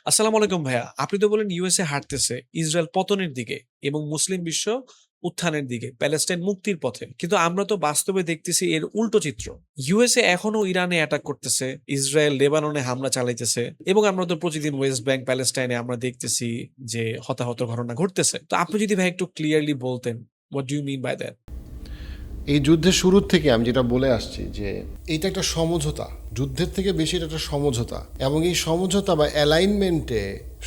আসসালামু আলাইকুম ভাইয়া। আপনি তো বললেন ইউএসএ হাঁটতেছে ইসরায়েল পতনের দিকে এবং মুসলিম বিশ্ব উত্থানের দিকে, প্যালেস্টাইন মুক্তির পথে। কিন্তু আমরা তো বাস্তবে দেখতেছি এর উল্টো চিত্র। ইউএসএ এখনো ইরানে অ্যাটাক করতেছে, ইসরায়েল লেবাননে হামলা চালাইতেছে এবং আমরা তো প্রতিদিন ওয়েস্ট ব্যাংক প্যালেস্টাইনে আমরা দেখতেছি যে হতাহত ঘটনা ঘটতেছে। তো আপনি যদি ভাই একটু ক্লিয়ারলি বলতেন, what do you mean by that? এই যুদ্ধের শুরুর থেকে আমি যেটা বলে আসছি যে এইটা একটা সমঝোতা, যুদ্ধের থেকে বেশি এটা একটা সমঝোতা, এবং এই সমঝোতা বা অ্যালাইনমেন্টে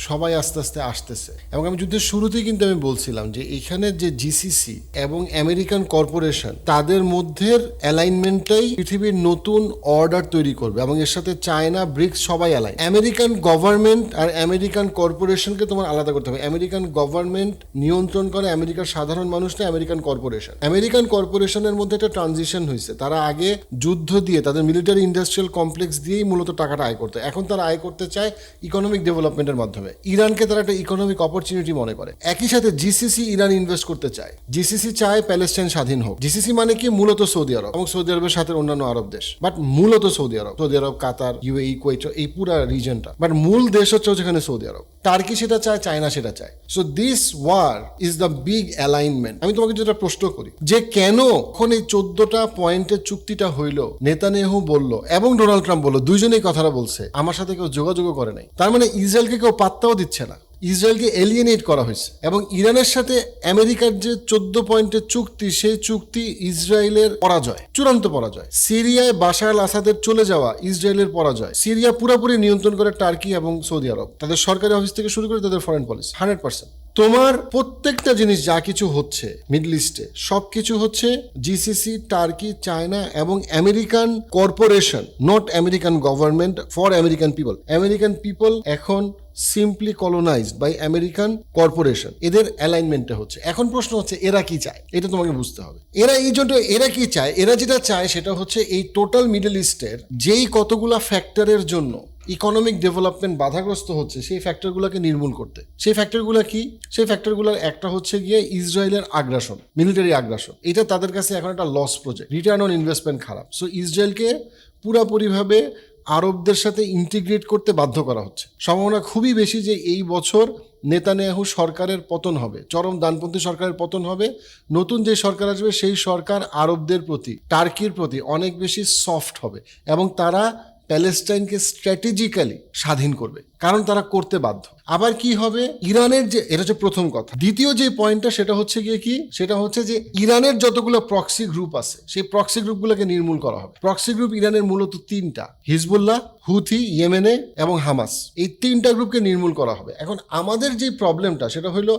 সবাই আস্তে আস্তে আসতেছে। এবং আমি যুদ্ধের শুরুতেই কিন্তু আমি বলছিলাম যে এখানে যে জিসিসি এবং আমেরিকান কর্পোরেশন তাদের মধ্যে অ্যালাইনমেন্টটাই পৃথিবীর নতুন অর্ডার তৈরি করবে, এবং এর সাথে চায়না, ব্রিক্স সবাই অ্যালাইন। আমেরিকান গভর্নমেন্ট আর আমেরিকান কর্পোরেশনকে তোমার আলাদা করতে হবে। আমেরিকান গভর্নমেন্ট নিয়ন্ত্রণ করে আমেরিকার সাধারণ মানুষটা, আমেরিকান কর্পোরেশন। আমেরিকান কর্পোরেশনের মধ্যে একটা ট্রানজিশন হয়েছে। তারা আগে যুদ্ধ দিয়ে, তাদের মিলিটারি ইন্ডাস্ট্রিয়াল কমপ্লেক্স দিয়েই মূলত টাকাটা আয় করতে, এখন তারা আয় করতে চায় ইকোনমিক ডেভেলপমেন্টের মাধ্যমে। ইরানকে তারা একটা ইকোনমিক অপরচুনিটি মনে করে। একই সাথে জিসিসি ইরান ইনভেস্ট করতে চায়। জিসিসি চায় প্যালেস্টাইন স্বাধীন হোক। জিসিসি মানে কি? মূলত সৌদি আরব এবং সৌদি আরবের সাথে অন্যান্য আরব দেশ, বাট মূলত সৌদি আরব, কাতার, ইউএই, কুয়েত, এই পুরো রিজনটা, বাট মূল দেশ হচ্ছে যেখানে সৌদি আরব। টার্কি সেটা চায়, চায়না সেটা চায়। So this war is the big alignment. আমি তোমাকে যেটা প্রশ্ন করি যে কেন এখন এই 14টা পয়েন্টের চুক্তিটা হইল, নেতানিয়াহু বলল এবং ডোনাল্ড ট্রাম্প বলল, দুইজনেই কথাটা বলছে, আমার সাথে কেউ যোগাযোগও করে নাই। তার মানে ইসরায়েলকে কেউ পাত্তাও দিচ্ছে না, ইসরায়েলকে এলিয়েনেট করা হয়েছে। এবং ইরানের সাথে আমেরিকার যে 14 পয়েন্টের চুক্তি, সেই চুক্তি ইসরায়েলের পরাজয়, চূড়ান্ত পরাজয়। সিরিয়ায় বাশার আল আসাদের চলে যাওয়া ইসরায়েলের পরাজয়। সিরিয়া পুরোপুরি নিয়ন্ত্রণ করে টার্কি এবং সৌদি আরব, তাদের সরকারি অফিস থেকে শুরু করে তাদের ফরেন পলিসি 100%। তোমার প্রত্যেকটা জিনিস যা কিছু হচ্ছে মিডল ইস্টে, সবকিছু হচ্ছে জিসিসি, টার্কি, চায়না এবং American corporation, not American government, for American people. American people এখন simply colonized by American corporation. এদের অ্যালাইনমেন্টটা হচ্ছে। এখন প্রশ্ন হচ্ছে এরা কি চায়, এটা তোমাকে বুঝতে হবে। এরা কি চায়? এরা যেটা চায় সেটা হচ্ছে এই টোটাল মিডল ইস্টের যেই কতগুলা ফ্যাক্টরের জন্য ইকোনমিক ডেভেলপমেন্ট বাধাগ্রস্ত হচ্ছে, সেই ফ্যাক্টরগুলোকে নির্মূল করতে। সেই ফ্যাক্টরগুলো কি? সেই ফ্যাক্টরগুলোর একটা হচ্ছে গিয়ে ইসরায়েলের আগ্রাসন, মিলিটারি আগ্রাসন। এটা তাদের কাছে এখন একটা loss project, return on investment খারাপ। সো ইসরায়েলকে পুরাপুরিভাবে আরবদের সাথে ইন্টিগ্রেট করতে বাধ্য করা হচ্ছে। সম্ভাবনা খুবই বেশি যে এই বছর নেতানিয়াহু সরকারের পতন হবে, চরম ডানপন্থী সরকারের পতন হবে। নতুন যে সরকার আসবে সেই সরকার আরবদের প্রতি, টার্কির প্রতি অনেক বেশি সফট হবে, এবং তারা প্যালেস্টাইনকে স্ট্র্যাটেজিক্যালি স্বাধীন করবে, কারণ তারা করতে বাধ্য। আবার কি হবে? ইরানের যে, এটা হচ্ছে প্রথম কথা। দ্বিতীয় যে পয়েন্টটা সেটা হচ্ছে গিয়ে কি, সেটা হচ্ছে যে ইরানের যতগুলো প্রক্সি গ্রুপ আছে, সেই প্রক্সি গ্রুপগুলোকে নির্মূল করা হবে। প্রক্সি গ্রুপ ইরানের মূলত 3টা: হিজবুল্লাহ, হুথি ইয়েমেনে এবং হামাস। এই 3টা গ্রুপকে নির্মূল করা হবে। এখন আমাদের যে প্রবলেমটা সেটা হলো,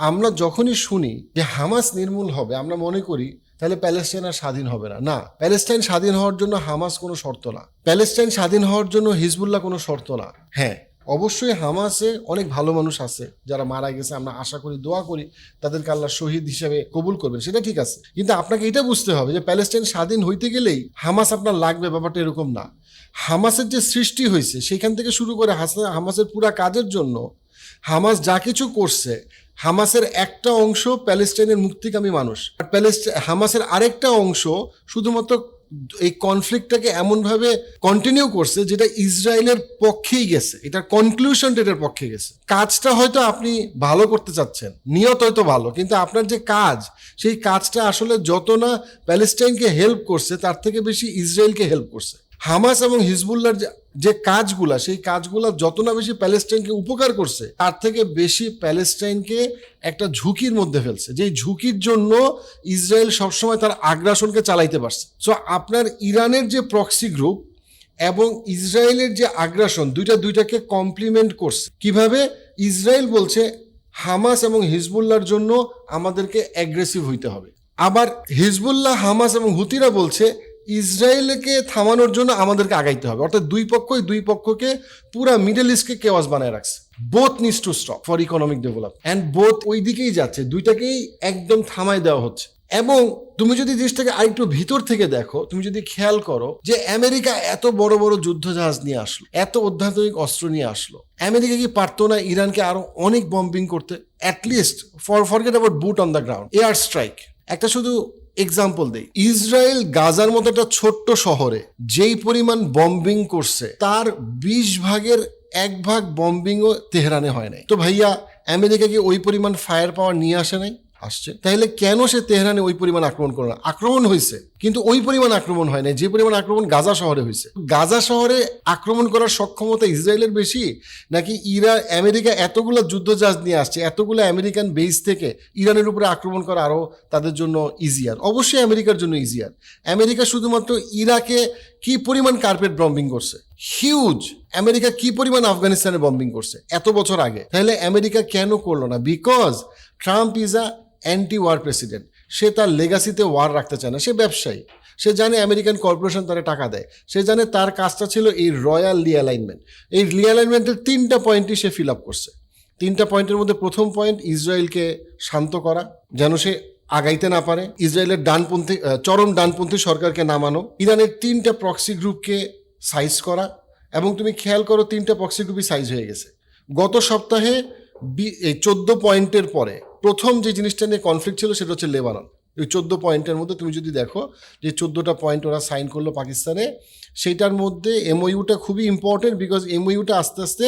আমরা যখনই শুনি যে হামাস নির্মূল হবে, আমরা মনে করি তাহলে প্যালেস্টাইন আর স্বাধীন হবে না। না, প্যালেস্টাইন স্বাধীন হওয়ার জন্য হামাস কোনো শর্ত না, প্যালেস্টাইন স্বাধীন হওয়ার জন্য হিজবুল্লাহ কোনো শর্ত না। হ্যাঁ, অবশ্যই হামাসে অনেক ভালো মানুষ আছে যারা মারা গেছে, আমরা আশা করি, দোয়া করি তাদেরকে আল্লাহ শহীদ হিসেবে কবুল করবেন, সেটা ঠিক আছে। কিন্তু আপনাকে এটা বুঝতে হবে যে প্যালেস্টাইন স্বাধীন হইতে গেলেই হামাস আপনার লাগবে, ব্যাপারটা এরকম না। হামাসের যে সৃষ্টি হয়েছে সেখান থেকে শুরু করে হামাসের পুরা কাজের জন্য হামাস যা কিছু করছে, হামাসের একটা অংশ প্যালেস্টাইনের মুক্তিকামী মানুষ, আর হামাসের আরেকটা অংশ শুধুমাত্র এই কনফ্লিক্টটাকে এমনভাবে কন্টিনিউ করছে যেটা ইসরায়েলের পক্ষেই গেছে, এটার কনক্লুশনটা এটার পক্ষে গেছে। কাজটা হয়তো আপনি ভালো করতে চাচ্ছেন, নিয়ত হয়তো ভালো, কিন্তু আপনার যে কাজ, সেই কাজটা আসলে যত না প্যালেস্টাইনকে হেল্প করছে, তার থেকে বেশি ইসরায়েলকে হেল্প করছে। হামাস এবং হিজবুল্লাহর যে কাজগুলা, সেই কাজগুলা যত না বেশি প্যালেস্টাইনকে উপকার করছে, তার থেকে বেশি প্যালেস্টাইনকে একটা ঝুঁকির মধ্যে ফেলছে, যেই ঝুঁকির জন্য ইসরায়েল সবসময় তার আগ্রাসনকে চালাইতে পারছে। সো আপনার ইরানের যে প্রক্সি গ্রুপ এবং ইসরায়েলের যে আগ্রাসন, দুইটাকে কমপ্লিমেন্ট করছে। কিভাবে? ইসরায়েল বলছে হামাস এবং হিজবুল্লাহর জন্য আমাদেরকে অ্যাগ্রেসিভ হইতে হবে, আবার হিজবুল্লাহ, হামাস এবং হুতিরা বলছে ইসরায়েলকে থামানোর জন্য আমাদেরকে আগাইতে হবে। অর্থাৎ দুই পক্ষকে পুরা মিডল ইস্টকে কেওয়াস বানায় রাখছে। Both needs to stop for economic develop, and both ওই দিকেই যাচ্ছে, দুইটাকেই একদম থামাই দেওয়া হচ্ছে। এবং তুমি যদি জিনিসটাকে আরেকটু ভিতর থেকে দেখো, তুমি যদি খেয়াল করো যে আমেরিকা এত বড় বড় যুদ্ধ জাহাজ নিয়ে আসলো, এত অত্যাধুনিক অস্ত্র নিয়ে আসলো, আমেরিকা কি পারতো না ইরানকে আরো অনেক বম্বিং করতে? At least forget about boot on the ground, air strike. একটা শুধু এক্সাম্পল দেই, ইসরায়েল গাজার মতো একটা ছোট্ট শহরে যেই পরিমাণ বম্বিং করছে, তার 20 ভাগের এক ভাগ বম্বিংও তেহরানে হয় নাই। তো ভাইয়া আমেরিকা কি ওই পরিমাণ ফায়ার পাওয়ার নিয়ে আসে নাই? আসছে। তাহলে কেন সে তেহরানে ওই পরিমাণ আক্রমণ করলো না? আক্রমণ হয়েছে, কিন্তু ওই পরিমাণ আক্রমণ হয় না যে পরিমাণ আক্রমণ গাজা শহরে হয়েছে। গাজা শহরে আক্রমণ করার সক্ষমতা ইসরায়েলের বেশি, নাকি আমেরিকা এতগুলো যুদ্ধজাহাজ নিয়ে আসছে, এতগুলো আমেরিকান বেস থেকে ইরানের উপরে আক্রমণ করা আরও তাদের জন্য ইজিয়ার? অবশ্যই আমেরিকার জন্য ইজিয়ার। আমেরিকা শুধুমাত্র ইরাকে কি পরিমাণ কার্পেট বম্বিং করছে, হিউজ। আমেরিকা কি পরিমাণ আফগানিস্তানে বম্বিং করছে এত বছর আগে। তাহলে আমেরিকা কেন করলো না? Because Trump is a anti war president. সে তার লেগাসিতে ওয়ার রাখতে চায় না। সে ব্যবসায়ী, সে জানে আমেরিকান কর্পোরেশন তারা টাকা দেয়, সে জানে তার কাজটা ছিল এই রয়্যাল রিঅ্যালাইনমেন্ট। এই রিঅ্যালাইনমেন্টের 3টা পয়েন্টই সে ফিল আপ করছে। 3টা পয়েন্টের মধ্যে প্রথম পয়েন্ট ইসরায়েলকে শান্ত করা, যেন সে আগাইতে না পারে। ইসরায়েলের ডানপন্থী চরম ডানপন্থী সরকারকে নামানো, ইরানের 3টা প্রক্সি গ্রুপকে সাইজ করা। এবং তুমি খেয়াল করো 3টা প্রক্সি গ্রুপই সাইজ হয়ে গেছে। গত সপ্তাহে এই 14 পয়েন্টের পরে প্রথম যে জিনিসটা নিয়ে কনফ্লিক্ট ছিল সেটা হচ্ছে লেবানন। ওই 14 পয়েন্টের মধ্যে তুমি যদি দেখো যে 14টা পয়েন্ট ওরা সাইন করলো পাকিস্তানে, সেইটার মধ্যে এমওইউটা খুবই ইম্পর্টেন্ট। বিকজ এমওইউটা আস্তে আস্তে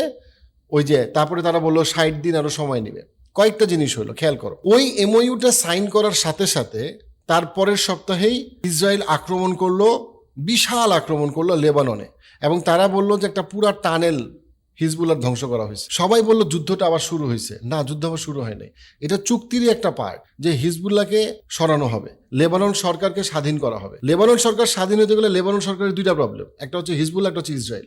ওই যে তারপরে তারা বললো 60 দিন আরও সময় নেবে। কয়েকটা জিনিস হলো, খেয়াল করো। ওই এমওইউটা সাইন করার সাথে সাথে তারপরের সপ্তাহেই ইসরায়েল আক্রমণ করলো, বিশাল আক্রমণ করলো লেবাননে। এবং তারা বললো যে একটা পুরা টানেল হিজবুল্লাহ ধ্বংস করা হয়েছে। সবাই বললো যুদ্ধটা আবার শুরু হয়েছে। না, যুদ্ধ আবার শুরু হয় নাই। এটা চুক্তিরই একটা পার্ট যে হিজবুল্লাহকে সরানো হবে, লেবানন সরকারকে স্বাধীন করা হবে। লেবানন সরকার স্বাধীন হতে গেলে লেবানন সরকারের 2টা প্রবলেম, একটা হচ্ছে হিজবুল্লাহ, একটা হচ্ছে ইসরায়েল।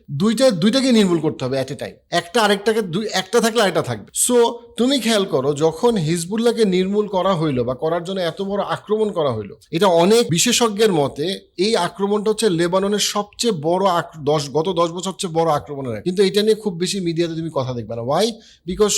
দুইটাকে নির্মূল করতে হবে অ্যাট এ টাইম। একটা আরেকটাকে একটা থাকলে আরেকটা থাকবে। সো তুমি খেয়াল করো, যখন হিজবুল্লাহকে নির্মূল করা হইলো বা করার জন্য এত বড় আক্রমণ করা হইলো, এটা অনেক বিশেষজ্ঞের মতে এই আক্রমণটা হচ্ছে লেবাননের সবচেয়ে বড় গত 10 বছর সবচেয়ে বড় আক্রমণের। কিন্তু এটা নিয়ে খুব বেশি মিডিয়াতে তুমি কথা দেখবে না। ওয়াই? বিকজ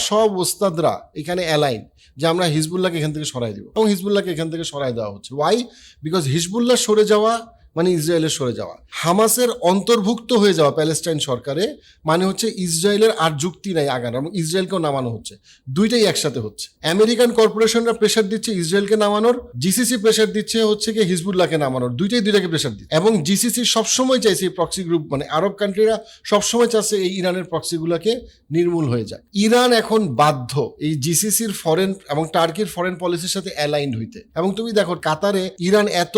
সব ওস্তাদরা এখানে অ্যালাইন যে আমরা হিজবুল্লাহকে এখান থেকে সরাই দিব, এবং হিজবুল্লাহকে এখান থেকে সরাই দেওয়া হচ্ছে। ওয়াই? বিকজ হিজবুল্লাহ সরে যাওয়া মানে ইসরায়েলের সরে যাওয়া, হামাসের অন্তর্ভুক্ত হয়ে যাওয়া প্যালেস্টাইন সরকারে মানে হচ্ছে ইসরায়েলের আর যুক্তি নাই আগানো, এবং ইসরায়েলকেও নামানো হচ্ছে। দুইটাই একসাথে হচ্ছে। আমেরিকান কর্পোরেশনরা প্রেশার দিচ্ছে ইসরায়েলকে নামানোর, জিসিসি প্রেশার দিচ্ছে হচ্ছে কি হিজবুল্লাহকে নামানোর। দুইটাকে প্রেশার দিচ্ছে। এবং জিসিসি সবসময় চাইছে এই প্রক্সি গ্রুপ, মানে আরব কান্ট্রিরা সবসময় চাচ্ছে এই ইরানের প্রক্সিগুলোকে নির্মূল হয়ে যায়। ইরান এখন বাধ্য এই জিসিসির ফরেন এবং টার্কির ফরেন পলিসির সাথে অ্যালাইন্ড হইতে। এবং তুমি দেখো কাতারে ইরান এত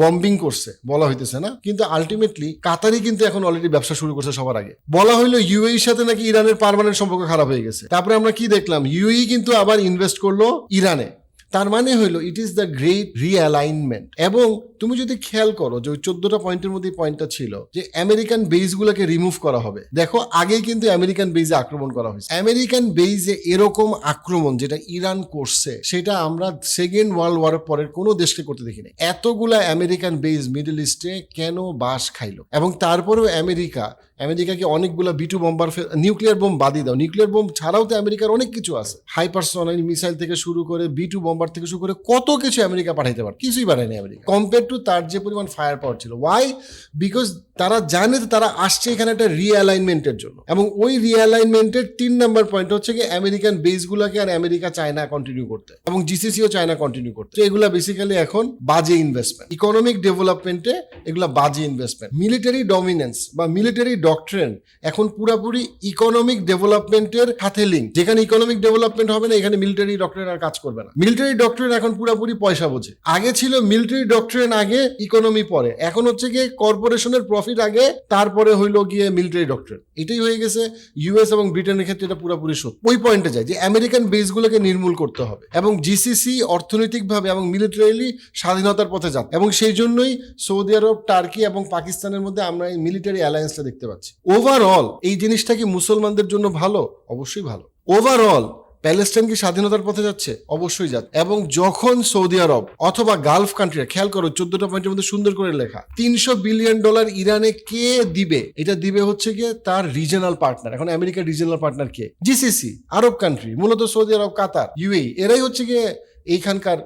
বম্বিং করছে বলা হইতেছে না, কিন্তু আলটিমেটলি কাতারই কিন্তু এখন অলরেডি ব্যবসা শুরু করছে সবার আগে। বলা হইলো ইউএইর সাথে নাকি ইরানের পার্মানেন্ট সম্পর্ক খারাপ হয়ে গেছে। তারপরে আমরা কি দেখলাম, ইউএই কিন্তু আবার ইনভেস্ট করলো ইরানে। তার মানে হইলো ইট ইজ দ্য গ্রেট রিঅ্যালাইনমেন্ট। এবং তুমি যদি খেয়াল করো যে ওই 14টা পয়েন্টের মধ্যে পয়েন্টটা ছিল যে আমেরিকান বেসগুলোকে রিমুভ করা হবে। দেখো আগেই কিন্তু আমেরিকান বেসে আক্রমণ করা হয়েছে। আমেরিকান বেসে এরকম আক্রমণ যেটা ইরান করছে সেটা আমরা সেকেন্ড ওয়ার্ল্ড ওয়ারের পরের কোনো দেশকে করতে দেখিনি। এতগুলা আমেরিকান বেস মিডল ইস্টে কেন বাস খাইলো? এবং তারপরেও আমেরিকাকে অনেকগুলো B2 বম্বার, নিউক্লিয়ার বোম বাদি দাও, নিউক্লিয়ার বোম ছাড়াও তো আমেরিকার অনেক কিছু আছে, হাইপারসনিক মিসাইল থেকে শুরু করে B2 বম্বার থেকে শুরু করে কত কিছু আমেরিকা পাঠাইতে পারে, কিছুই পারেনি আমেরিকা কম্পেয়ার টু তার যে পরিমাণ ফায়ার পাওয়ার ছিল। ওয়াই? বিকজ তারা জানে তারা আসছে এখানে একটা রিঅ্যালাইনমেন্টের জন্য। এবং ওই রিঅ্যালাইনমেন্টের 3 নাম্বার পয়েন্ট হচ্ছে কি আমেরিকান বেসগুলোকে আর আমেরিকা চায় না কন্টিনিউ করতে, এবং জিসিসিও চায় না কন্টিনিউ করতে। এগুলা বেসিক্যালি এখন বাজে ইনভেস্টমেন্ট, ইকোনমিক ডেভেলপমেন্টে এগুলা বাজে ইনভেস্টমেন্ট। মিলিটারি ডমিনেন্স বা মিলিটারি ডক্ট্রিন এখন পুরাপুরি ইকোনমিক ডেভেলপমেন্টের সাথে লিঙ্ক। যেখানে ইকোনমিক ডেভেলপমেন্ট হবে না, এখানে মিলিটারি ডক্ট্রিন আর কাজ করবে না। মিলিটারি ডক্ট্রিন এখন পুরাপুরি পয়সা বোঝে। আগে ছিল মিলিটারি ডক্ট্রিন আগে, ইকোনমি পরে। এখন হচ্ছে গিয়ে কর্পোরেশনের প্রফিট আগে, তারপরে হইলো গিয়ে মিলিটারি ডক্ট্রিন। এটাই হয়ে গেছে ইউএস এবং ব্রিটেনের ক্ষেত্রে। এটা পুরোপুরি সত্য। ওই পয়েন্টে যায় যে আমেরিকান বেসগুলোকে নির্মূল করতে হবে, এবং জিসিসি অর্থনৈতিকভাবে এবং মিলিটারিলি স্বাধীনতার পথে যাচ্ছে। এবং সেই জন্যই সৌদি আরব, টার্কি এবং পাকিস্তানের মধ্যে আমরা এই মিলিটারি অ্যালায়েন্সটা দেখতে পাচ্ছি। ওভারঅল এই জিনিসটা কি মুসলমানদের জন্য ভালো? অবশ্যই ভালো। ওভারঅল প্যালেস্টাইন কি স্বাধীনতার পথে যাচ্ছে? অবশ্যই যাচ্ছে। এবং যখন সৌদি আরব অথবা গালফ কান্ট্রিরা, খেয়াল করো 14টা পয়েন্টের মধ্যে সুন্দর করে লেখা, $300 বিলিয়ন ইরানে কে দিবে? এটা দিবে হচ্ছে গিয়ে তার রিজনাল পার্টনার। এখন আমেরিকার রিজনাল পার্টনার কে? জিসিসি, আরব কান্ট্রি, মূলত সৌদি আরব, কাতার, ইউএই, এরাই হচ্ছে গিয়ে এইখানকার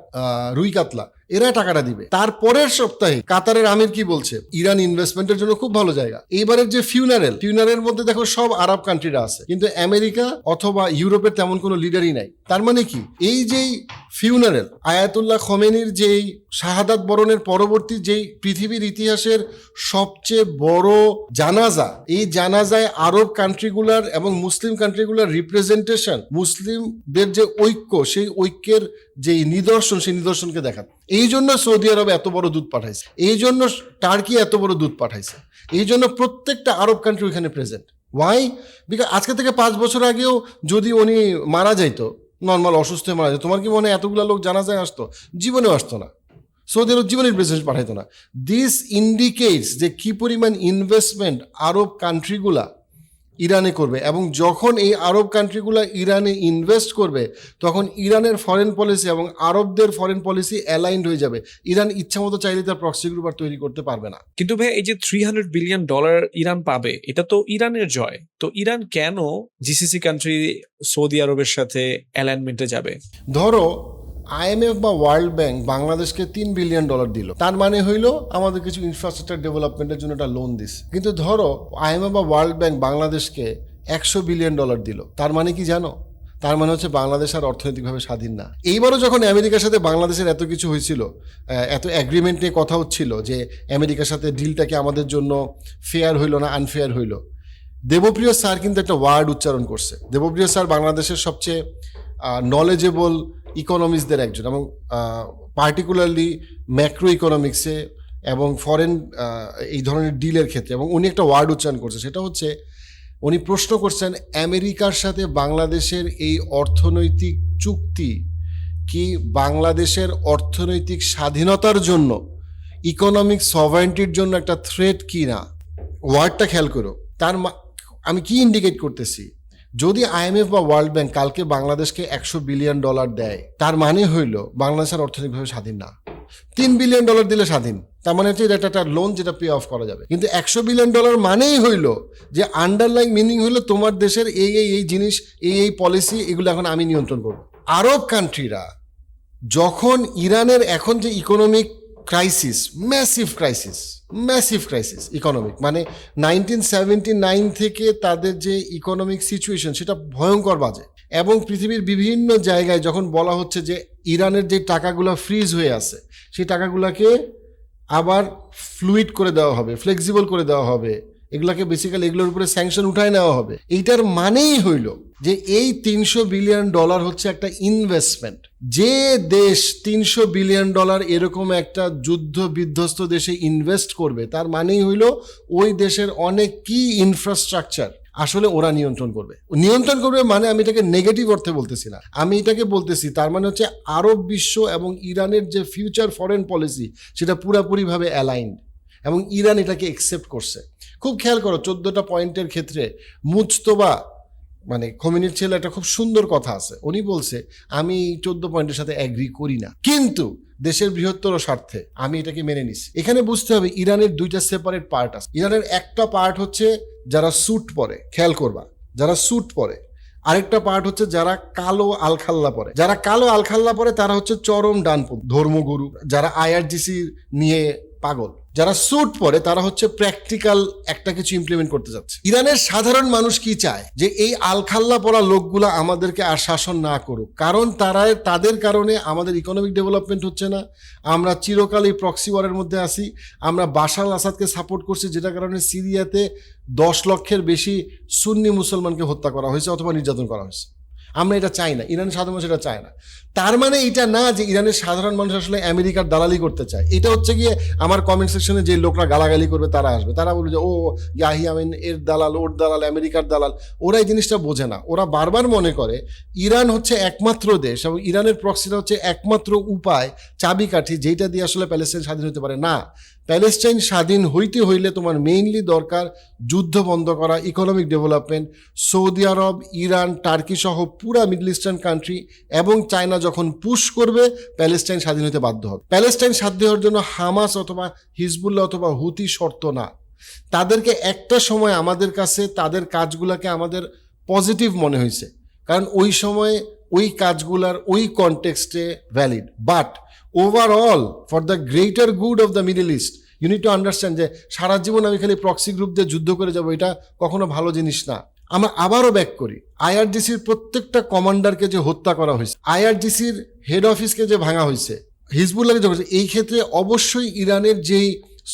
রুই কাতলা, এরা টাকাটা দিবে। তারপরের সপ্তাহে কাতারের আমির কি বলছে? ইরান ইনভেস্টমেন্টের জন্য খুব ভালো জায়গা। এইবারের যে ফিউনারের মধ্যে দেখো সব আরব কান্ট্রিরা আছে, কিন্তু আমেরিকা অথবা ইউরোপের তেমন কোনো লিডারই নাই। তার মানে কি, এই যে ফিউনারেল, আয়াতুল্লাহ খোমেনির যেই শাহাদাত বরণের পরবর্তী যেই পৃথিবীর ইতিহাসের সবচেয়ে বড় জানাজা, এই জানাজায় আরব কান্ট্রিগুলার এবং মুসলিম কান্ট্রিগুলার রিপ্রেজেন্টেশন, মুসলিমদের যে ঐক্য, সেই ঐক্যের যেই নিদর্শন, সেই নিদর্শনকে দেখান। এই জন্য সৌদি আরব এত বড় দূত পাঠাইছে, এই জন্য টার্কি এত বড় দূত পাঠাইছে, এই জন্য প্রত্যেকটা আরব কান্ট্রি ওইখানে প্রেজেন্ট। ওয়াই? বিকজ আজকে থেকে 5 বছর আগেও যদি উনি মারা যাইতো, নর্মাল অসুস্থ হয়ে মারা যায়, তোমার কি মনে হয় এতগুলো লোক জানাজায় আসতো? জীবনেও আসতো না। সৌদি আরব জীবনের প্রেসিডেন্ট পাঠাইতো না। দিস ইন্ডিকেটস যে কি পরিমাণ ইনভেস্টমেন্ট আরব কান্ট্রিগুলা ইরানে করবে, এবং যখন এই আরব কান্ট্রিগুলা ইরানে ইনভেস্ট করবে তখন ইরানের ফরেন পলিসি এবং আরবদের ফরেন পলিসি অ্যালাইন্ড হয়ে যাবে। ইরান ইচ্ছামতো চাইলে তার প্রক্সি গ্রুপ আর তৈরি করতে পারবে না। কিন্তু ভাই এই যে $300 বিলিয়ন ইরান পাবে, এটা তো ইরানের জয়। তো ইরান কেন জিসিসি কান্ট্রি সৌদি আরবের সাথে অ্যালাইনমেন্টে যাবে? ধরো IMF বা ওয়ার্ল্ড ব্যাংক বাংলাদেশকে $3 বিলিয়ন দিল, তার মানে হইলো আমাদের কিছু ইনফ্রাস্ট্রাকচার ডেভেলপমেন্টের জন্য একটা লোন দিস। কিন্তু ধরো IMF বা ওয়ার্ল্ড ব্যাংক বাংলাদেশকে $100 বিলিয়ন দিল, তার মানে কি জানো? তার মানে হচ্ছে বাংলাদেশ আর অর্থনৈতিকভাবে স্বাধীন না। এইবারও যখন আমেরিকার সাথে বাংলাদেশের এত কিছু হয়েছিল, এত অ্যাগ্রিমেন্ট নিয়ে কথা হচ্ছিল যে আমেরিকার সাথে ডিলটাকে আমাদের জন্য ফেয়ার হইলো না আনফেয়ার হইলো, দেবপ্রিয় স্যার কিন্তু একটা ওয়ার্ড উচ্চারণ করছে। দেবপ্রিয় স্যার বাংলাদেশের সবচেয়ে নলেজেবল ইকোনমিক্সদের একজন, এবং পার্টিকুলারলি ম্যাক্রো ইকোনমিক্সে এবং ফরেন এই ধরনের ডিলের ক্ষেত্রে, এবং উনি একটা ওয়ার্ড উচ্চারণ করছে, সেটা হচ্ছে উনি প্রশ্ন করছেন আমেরিকার সাথে বাংলাদেশের এই অর্থনৈতিক চুক্তি কি বাংলাদেশের অর্থনৈতিক স্বাধীনতার জন্য, ইকোনমিক সভারেন্টির জন্য একটা থ্রেট কি না। ওয়ার্ডটা খেয়াল করো। আমি কি ইন্ডিকেট করতেছি? যদি IMF বা ওয়ার্ল্ড ব্যাংক কালকে বাংলাদেশকে $100 বিলিয়ন দেয়, তার মানে হইল বাংলাদেশের অর্থনৈতিকভাবে স্বাধীন না। $3 বিলিয়ন দিলে স্বাধীন, তার মানে হচ্ছে এটা একটা লোন যেটা পে অফ করা যাবে। কিন্তু $100 বিলিয়ন মানেই হইল যে আন্ডারলাইং মিনিং হইল তোমার দেশের এই জিনিস, এই পলিসি, এগুলো এখন আমি নিয়ন্ত্রণ করব। আরব কান্ট্রিরা যখন ইরানের এখন যে economic crisis, massive crisis economic, মানে 1979 থেকে তাদের যে ইকোনমিক সিচুয়েশন সেটা ভয়ঙ্কর বাজে, এবং পৃথিবীর বিভিন্ন জায়গায় যখন বলা হচ্ছে যে ইরানের যে টাকাগুলো ফ্রিজ হয়ে আছে সেই টাকাগুলোকে আবার ফ্লুইড করে দেওয়া হবে, ফ্লেক্সিবল করে দেওয়া হবে, এগুলাকে বেসিক্যালি এগুলোর উপরে স্যাংশন উঠায় নেওয়া হবে, এইটার মানেই হইল যে এই $300 বিলিয়ন হচ্ছে একটা ইনভেস্টমেন্ট। যে দেশ $300 বিলিয়ন এরকম একটা যুদ্ধ বিধ্বস্ত দেশে ইনভেস্ট করবে, তার মানেই হইল ওই দেশের অনেক কি ইনফ্রাস্ট্রাকচার আসলে ওরা নিয়ন্ত্রণ করবে। মানে আমি এটাকে নেগেটিভ অর্থে বলতেছি না, আমি এটাকে বলতেছি তার মানে হচ্ছে আরব বিশ্ব এবং ইরানের যে ফিউচার ফরেন পলিসি সেটা পুরাপুরিভাবে অ্যালাইন্ড, এবং ইরান এটাকে একসেপ্ট করছে। খুব খেয়াল করো 14টা পয়েন্টের ক্ষেত্রে মুজতবা মানে খোমেনির ছেলে একটা খুব সুন্দর কথা আছে, উনি বলছে আমি 14 পয়েন্টের সাথে অ্যাগ্রি করি না, কিন্তু দেশের বৃহত্তর স্বার্থে আমি এটাকে মেনে নিছি। এখানে বুঝতে হবে ইরানের 2টা সেপারেট পার্ট আছে। ইরানের একটা পার্ট হচ্ছে যারা স্যুট পরে, খেয়াল করবা, যারা স্যুট পরে। আরেকটা পার্ট হচ্ছে যারা কালো আলখাল্লা পরে। যারা কালো আলখাল্লা পরে তারা হচ্ছে চরম ডানপন্থী ধর্মগুরু, যারা IRGC নিয়ে পাগল। যারা স্যুট পরে তারা হচ্ছে প্র্যাকটিক্যাল একটা কিছু ইমপ্লিমেন্ট করতে যাচ্ছে। ইরানের সাধারণ মানুষ কি চায়? যে এই আলখাল্লা পরা লোকগুলা আমাদেরকে আর শাসন না করুক, কারণ তাদের কারণে আমাদের ইকোনমিক ডেভেলপমেন্ট হচ্ছে না, আমরা চিরকাল এই প্রক্সি ওয়ারের মধ্যে আছি, আমরা বাশার আল আসাদকে সাপোর্ট করছি, যেটা কারণে সিরিয়াতে 10 লক্ষের বেশি সুন্নি মুসলমানকে হত্যা করা হয়েছে অথবা নির্যাতন করা হয়েছে। আমরা এটা চাই না, ইরানের সাধারণ মানুষ এটা চায় না। তার মানে এটা না যে ইরানের সাধারণ মানুষ আসলে আমেরিকার দালালি করতে চায়। এটা হচ্ছে গিয়ে আমার কমেন্ট সেকশনে যে লোকরা গালাগালি করবে তারা আসবে, তারা বলবে যে ও ইয়াহি আমিন এর দালাল, ওর দালাল, আমেরিকার দালাল। ওরা এই জিনিসটা বোঝে না। ওরা বারবার মনে করে ইরান হচ্ছে একমাত্র দেশ এবং ইরানের প্রক্সিটা হচ্ছে একমাত্র উপায়, চাবিকাঠি, যেটা দিয়ে আসলে প্যালেস্টাইন স্বাধীন হতে পারে। না, প্যালেস্টাইন স্বাধীন হইতে হইলে তোমার মেইনলি দরকার যুদ্ধ বন্ধ করা, ইকোনমিক ডেভেলপমেন্ট। সৌদি আরব, ইরান, টার্কি সহ পুরা মিডল ইস্টার্ন কান্ট্রি এবং চায়না যখন পুশ করবে, প্যালেস্টাইন স্বাধীন হতে বাধ্য হবে। প্যালেস্টাইন স্বাধীন হওয়ার জন্য হামাস অথবা হিজবুল্লাহ অথবা হুতি শর্ত না। তাদেরকে একটা সময় আমাদের কাছে তাদের কাজগুলোকে আমাদের পজিটিভ মনে হয়েছে, কারণ ওই সময়ে ওই কাজগুলার ওই কনটেক্সটে valid. But overall for the greater good of the middle east you need to understand যে সারা জীবন আমি খালি প্রক্সি গ্রুপ দিয়ে যুদ্ধ করে যাবো, এটা কখনো ভালো জিনিস না। আমরা আবারও ব্যাক করি, আইআরজিসির প্রত্যেকটা কমান্ডারকে যে হত্যা করা হয়েছে, আইআরজিসির হেড অফিসকে যে ভাঙা হয়েছে, হিজবুল্লাহকে যে হয়েছে, এই ক্ষেত্রে অবশ্যই ইরানের যেই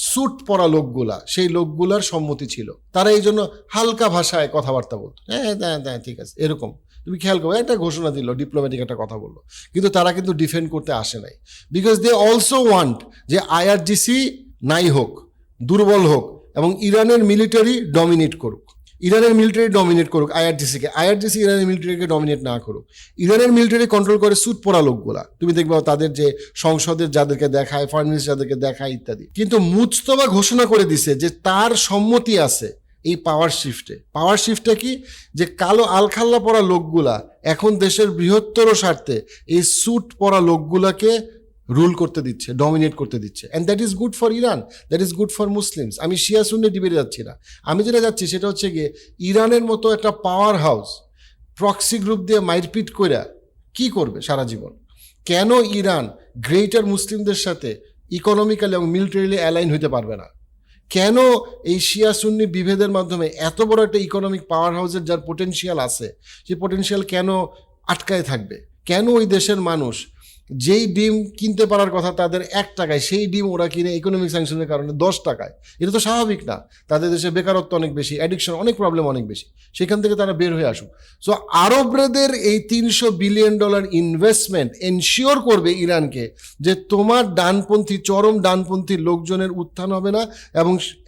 স্যুট পরা লোকগুলা, সেই লোকগুলার সম্মতি ছিল। তারা এই জন্য হালকা ভাষায় কথাবার্তা বলতো, হ্যাঁ ঠিক আছে, এরকম তুমি খেয়াল করো, একটা ঘোষণা দিল, ডিপ্লোম্যাটিক একটা কথা বললো, কিন্তু তারা কিন্তু ডিফেন্ড করতে আসে নাই। বিকজ দে অলসো ওয়ান্ট যে আইআরজিসি নাই হোক, দুর্বল হোক, এবং ইরানের মিলিটারি ডমিনেট করুক, আইআরজিসিকে, আইআরজিসি ইরানের মিলিটারিকে ডমিনেট না করুক। ইরানের মিলিটারি কন্ট্রোল করে স্যুট পরা লোকগুলা, তুমি দেখবে তাদের যে সংসদের যাদেরকে দেখায়, ফরেন মিনিস্টার যাদেরকে দেখায় ইত্যাদি। কিন্তু মুজতবা ঘোষণা করে দিছে যে তার সম্মতি আছে এই পাওয়ার শিফটে কি, যে কালো আলখাল্লা পরা লোকগুলা এখন দেশের বৃহত্তর স্বার্থে এই স্যুট পরা লোকগুলাকে রুল করতে দিচ্ছে, ডমিনেট করতে দিচ্ছে। And that is good for Iran, that is good for Muslims. আমি শিয়া সুন্নি ডিবেটে যাচ্ছি না, আমি যেটা যাচ্ছি সেটা হচ্ছে গিয়ে ইরানের মতো একটা পাওয়ার হাউস প্রক্সি গ্রুপ দিয়ে মারপিট করে কি করবে সারা জীবন? কেন ইরান গ্রেটার মুসলিমদের সাথে ইকোনমিক্যালি এবং মিলিটারিলি অ্যালাইন হইতে পারবে না? কেন এই শিয়া সুন্নি বিভেদের মাধ্যমে এত বড় একটা ইকোনমিক পাওয়ার হাউসের যার পোটেনশিয়াল আছে, সেই পোটেনশিয়াল কেন আটকায় থাকবে? কেন ওই দেশের মানুষ যেই ডিম কিনতে পারার কথা তাদের 1 টাকায়, সেই ডিম ওরা কিনে ইকোনমিক স্যাংশনের কারণে 10 টাকায়? এটা তো স্বাভাবিক না। তাদের দেশে বেকারত্ব অনেক বেশি, অ্যাডিকশন, অনেক প্রবলেম অনেক বেশি, সেখান থেকে তারা বের হয়ে আসুক। সো আরবদের এই $300 বিলিয়ন ইনভেস্টমেন্ট এনশিওর করবে ইরানকে যে তোমার ডানপন্থী, চরম ডানপন্থী লোকজনের উত্থান হবে না।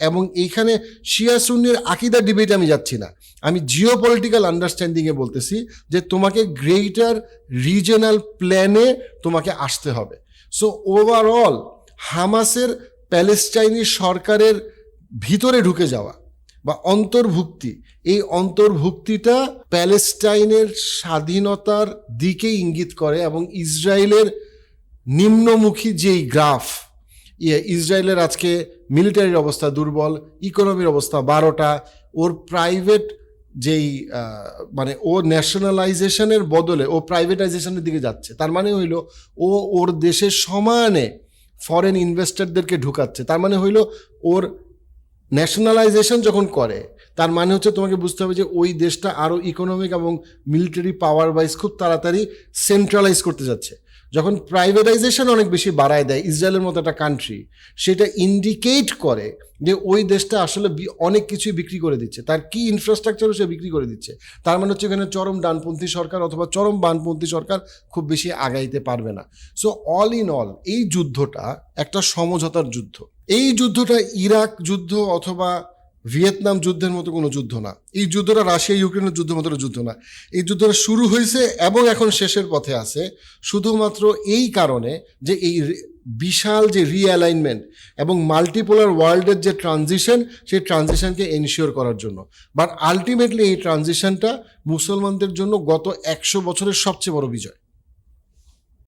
এবং এইখানে শিয়া সুন্নির আকীদা ডিবেট আমি যাচ্ছি না, আমি জিও পলিটিক্যাল আন্ডারস্ট্যান্ডিংয়ে বলতেছি যে তোমাকে গ্রেটার রিজনাল প্ল্যানে তোমাকে আসতে হবে। সো ওভারঅল হামাসের প্যালেস্টাইনি সরকারের ভিতরে ঢুকে যাওয়া বা অন্তর্ভুক্তি, এই অন্তর্ভুক্তিটা প্যালেস্টাইনের স্বাধীনতার দিকে ইঙ্গিত করে। এবং ইসরায়েলের নিম্নমুখী যেই গ্রাফ, ইসরায়েলের আজকে মিলিটারির অবস্থা দুর্বল, ইকোনমির অবস্থা 12টা, ওর প্রাইভেট যেই মানে ও ন্যাশনালাইজেশনের বদলে ও প্রাইভেটাইজেশনের দিকে যাচ্ছে, তার মানে হইল ও ওর দেশের সমানে ফরেন ইনভেস্টরদেরকে ঢুকাচ্ছে। তার মানে হইল ওর ন্যাশনালাইজেশন যখন করে, তার মানে হচ্ছে তোমাকে বুঝতে হবে যে ওই দেশটা আরও ইকোনমিক এবং মিলিটারি পাওয়ার ওয়াইজ খুব তাড়াতাড়ি সেন্ট্রালাইজ করতে যাচ্ছে। যখন প্রাইভেটাইজেশন অনেক বেশি বাড়ায় দেয় ইসরায়েলের মতো একটা কান্ট্রি, সেটা ইন্ডিকেট করে যে ওই দেশটা আসলে অনেক কিছুই বিক্রি করে দিচ্ছে, তার কি ইনফ্রাস্ট্রাকচারও সে বিক্রি করে দিচ্ছে। তার মানে হচ্ছে এখানে চরম ডানপন্থী সরকার অথবা চরম বামপন্থী সরকার খুব বেশি আগাইতে পারবে না। সো অল ইন অল এই যুদ্ধটা একটা সমঝোতার যুদ্ধ। এই যুদ্ধটা ইরাক যুদ্ধ অথবা ভিয়েতনাম যুদ্ধের মতো কোনো যুদ্ধ না। এই যুদ্ধটা রাশিয়া ইউক্রেনের যুদ্ধের মতো যুদ্ধ না। এই যুদ্ধটা শুরু হয়েছে এবং এখন শেষের পথে আছে শুধুমাত্র এই কারণে যে এই বিশাল যে রিঅ্যালাইনমেন্ট এবং মাল্টিপোলার ওয়ার্ল্ডের যে ট্রানজিশন, সেই ট্রানজিশনকে এনশিওর করার জন্য। বাট আলটিমেটলি এই ট্রানজিশনটা মুসলমানদের জন্য গত 100 বছরের সবচেয়ে বড় বিজয়।